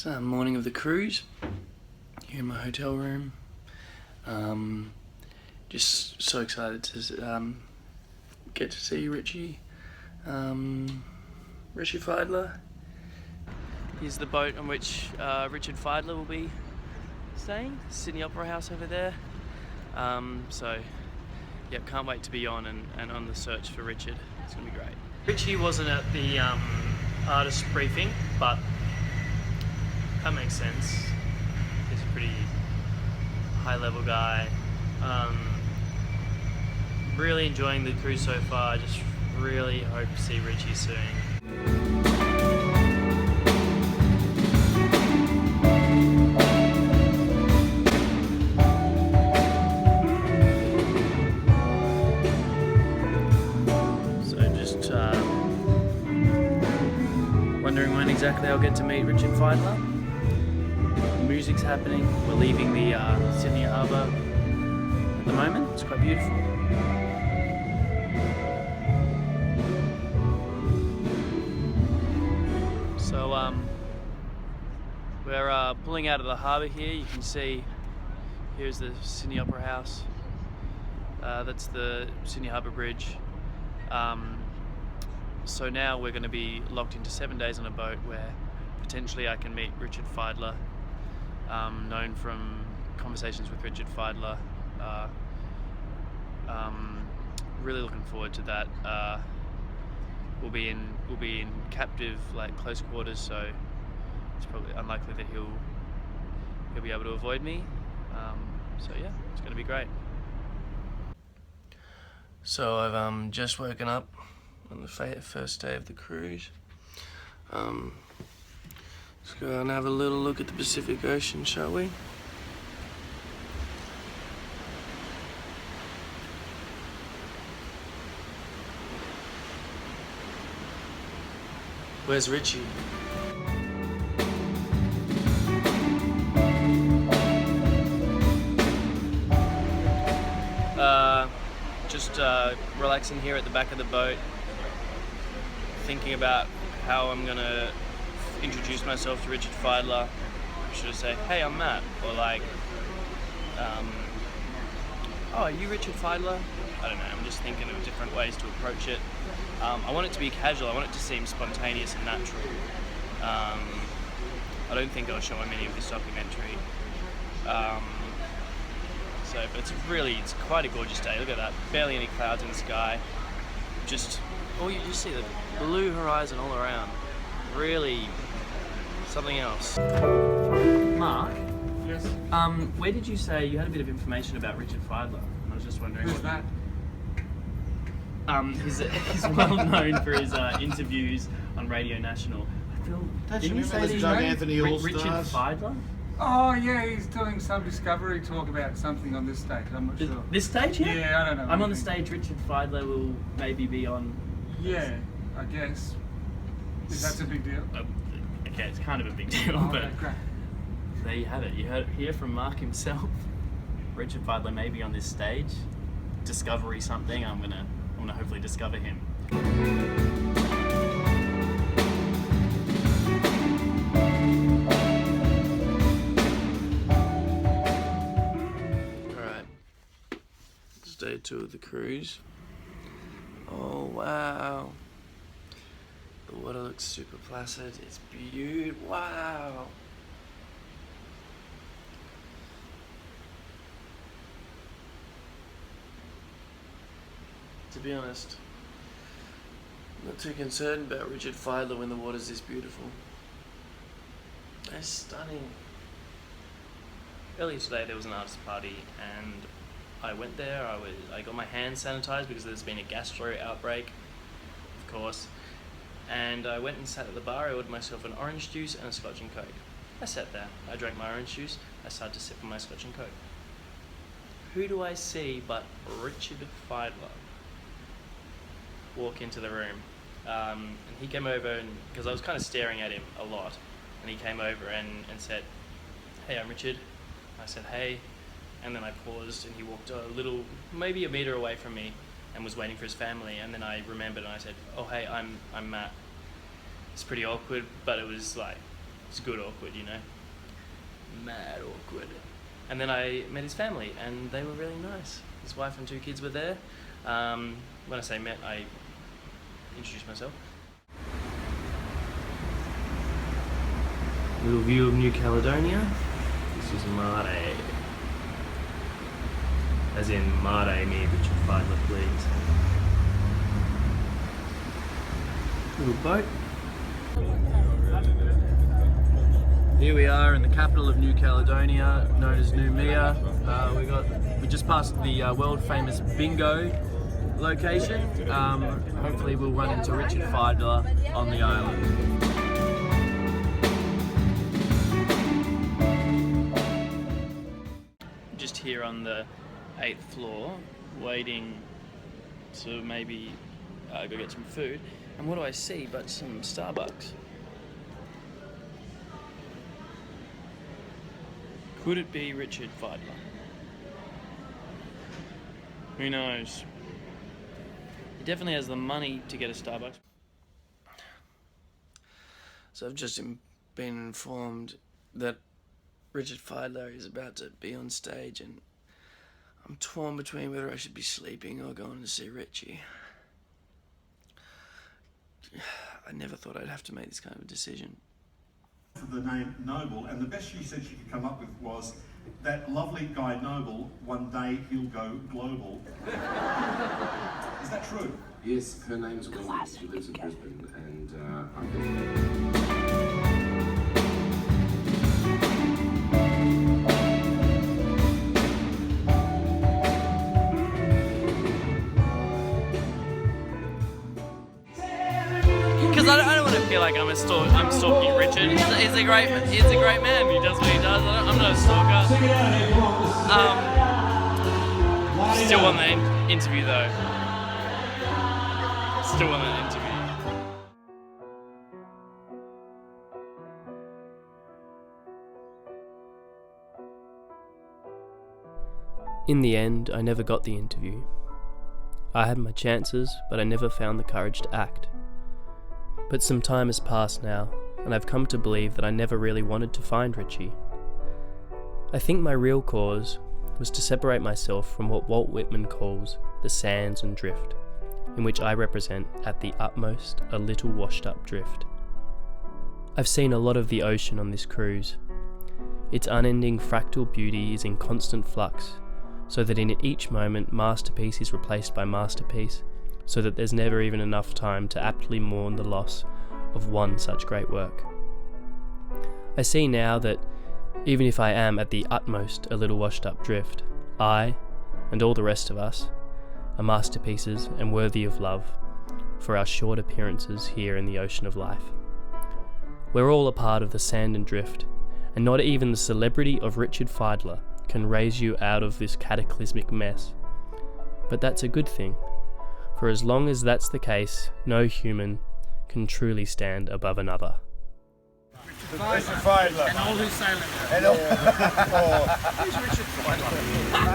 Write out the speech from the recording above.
It's the morning of the cruise here in my hotel room. Just so excited to get to see Richie. Richard Fidler. Here's the boat on which Richard Fidler will be staying, Sydney Opera House over there. So, yep, can't wait to be on and on the search for Richard. It's gonna be great. Richie wasn't at the artist briefing, but that makes sense. He's a pretty high-level guy. Really enjoying the cruise so far. Just really hope to see Richie soon. Wondering when exactly I'll get to meet Richard Fidler. Music's happening. We're leaving the Sydney Harbour at the moment. It's quite beautiful. So we're pulling out of the harbour here. You can see here's the Sydney Opera House. That's the Sydney Harbour Bridge. So now we're going to be locked into 7 days on a boat where potentially I can meet Richard Fidler, known from conversations with Richard Fidler. Really looking forward to that. We'll be in captive, like close quarters, so it's probably unlikely that he'll be able to avoid me. So yeah, it's going to be great. So I've just woken up on the first day of the cruise. Let's go and have a little look at the Pacific Ocean, shall we? Where's Richie? Just relaxing here at the back of the boat, thinking about how I'm gonna introduce myself to Richard Fidler. Should I say, hey, I'm Matt? Or like, oh, are you Richard Fidler? I don't know, I'm just thinking of different ways to approach it. I want it to be casual, I want it to seem spontaneous and natural. I don't think I'll show him any of this documentary. But it's quite a gorgeous day. Look at that, barely any clouds in the sky. You just see the blue horizon all around. Really something else. Mark? Yes? Where did you say you had a bit of information about Richard Fidler? I was just wondering. Who's that? He's well known for his interviews on Radio National. Didn't you say his name? Richard Fidler? Oh yeah, he's doing some Discovery talk about something on this stage. I'm not sure. This stage? Yeah, I don't know. I'm on the stage. Richard Fidler will maybe be on. Yeah, I guess. Is that a big deal? Okay, it's kind of a big deal, but okay, great. There you have it. You heard it here from Mark himself. Richard Fidler may be on this stage. Discovery something. I'm gonna hopefully discover him. Alright. It's day 2 of the cruise. Oh wow. The water looks super placid. It's beautiful. Wow. To be honest, I'm not too concerned about Richard Fidler when the water's this beautiful. It's stunning. Earlier today there was an artist party and I went there. I got my hands sanitized because there's been a gastro outbreak, of course. And I went and sat at the bar. I ordered myself an orange juice and a Scotch and Coke. I sat there. I drank my orange juice. I started to sip on my Scotch and Coke. Who do I see but Richard Fidler walk into the room? And he came over, because I was kind of staring at him a lot, and he came over and said, hey, I'm Richard. I said, hey. And then I paused and he walked a little, maybe a meter away from me, and was waiting for his family. And then I remembered and I said, oh hey, I'm Matt. It's pretty awkward, but it was like It's good awkward, you know. Mad awkward. And then I met his family, and they were really nice. His wife and 2 kids were there. When I say met, I introduced myself. Little view of New Caledonia. This is Mare. As in Mare, me, Richard Fidler, please. Little boat. Here we are in the capital of New Caledonia, known as Noumea. We just passed the world famous bingo location. Hopefully we'll run into Richard Fidler on the island. Just here on the 8th floor, waiting to maybe go get some food. And what do I see but some Starbucks? Could it be Richard Fidler? Who knows? He definitely has the money to get a Starbucks. So I've just been informed that Richard Fidler is about to be on stage, and I'm torn between whether I should be sleeping or going to see Richie. I never thought I'd have to make this kind of a decision. The name Noble, and the best she said she could come up with was that lovely guy Noble, one day he'll go global. Is that true? Yes, her name's Wendy. She lives in Brisbane, and I think... Because I don't want to feel like I'm stalking Richard. He's a great man. He does what he does. I'm not a stalker. Still want the interview though. Still want that interview. In the end, I never got the interview. I had my chances, but I never found the courage to act. But some time has passed now, and I've come to believe that I never really wanted to find Richie. I think my real cause was to separate myself from what Walt Whitman calls the sands and drift, in which I represent at the utmost a little washed up drift. I've seen a lot of the ocean on this cruise. Its unending fractal beauty is in constant flux, so that in each moment masterpiece is replaced by masterpiece, so that there's never even enough time to aptly mourn the loss of one such great work. I see now that even if I am at the utmost a little washed up drift, I, and all the rest of us, are masterpieces and worthy of love for our short appearances here in the ocean of life. We're all a part of the sand and drift, and not even the celebrity of Richard Fidler can raise you out of this cataclysmic mess. But that's a good thing. For as long as that's the case, no human can truly stand above another. Richard Fidler. And all who sail in there. And all... Who's Richard Fidler?